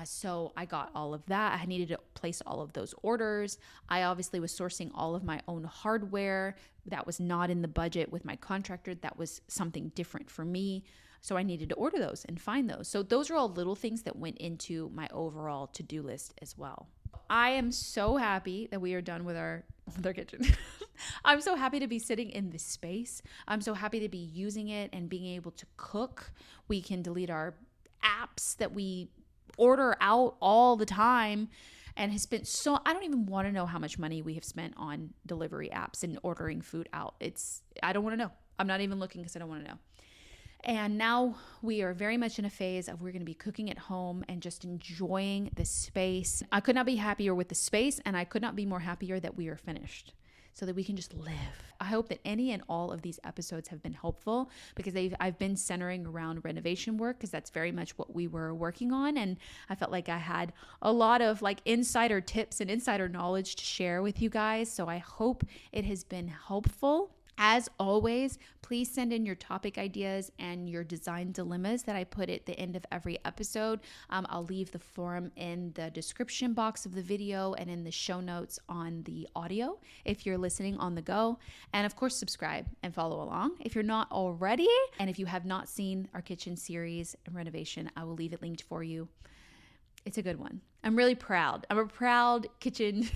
So I got all of that. I needed to place all of those orders. I obviously was sourcing all of my own hardware. That was not in the budget with my contractor. That was something different for me. So I needed to order those and find those. So those are all little things that went into my overall to-do list as well. I am so happy that we are done with our kitchen. I'm so happy to be sitting in this space. I'm so happy to be using it and being able to cook. We can delete our apps that we order out all the time and has spent I don't even want to know how much money we have spent on delivery apps and ordering food out. I don't want to know. I'm not even looking because I don't want to know. And now we are very much in a phase of we're going to be cooking at home and just enjoying the space. I could not be happier with the space, and I could not be more happier that we are finished so that we can just live. I hope that any and all of these episodes have been helpful, because I've been centering around renovation work, because that's very much what we were working on. And I felt like I had a lot of like insider tips and insider knowledge to share with you guys. So I hope it has been helpful. As always, please send in your topic ideas and your design dilemmas that I put at the end of every episode. I'll leave the forum in the description box of the video and in the show notes on the audio if you're listening on the go. And of course, subscribe and follow along if you're not already. And if you have not seen our kitchen series and renovation, I will leave it linked for you. It's a good one. I'm really proud. I'm a proud kitchen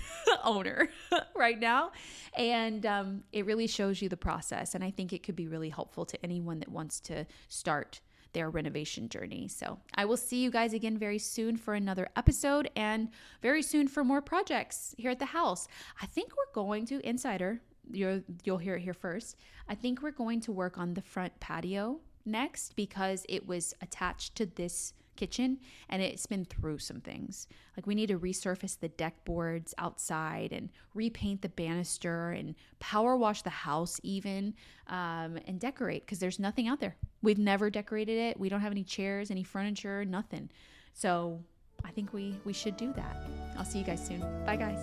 owner right now. And it really shows you the process. And I think it could be really helpful to anyone that wants to start their renovation journey. So I will see you guys again very soon for another episode, and very soon for more projects here at the house. I think we're going to, insider, you'll hear it here first. I think we're going to work on the front patio next, because it was attached to this kitchen and it's been through some things. Like, we need to resurface the deck boards outside and repaint the banister and power wash the house even, and decorate, because there's nothing out there. We've never decorated it. We don't have any chairs, any furniture, nothing. So I think we should do that. I'll see you guys soon. Bye guys.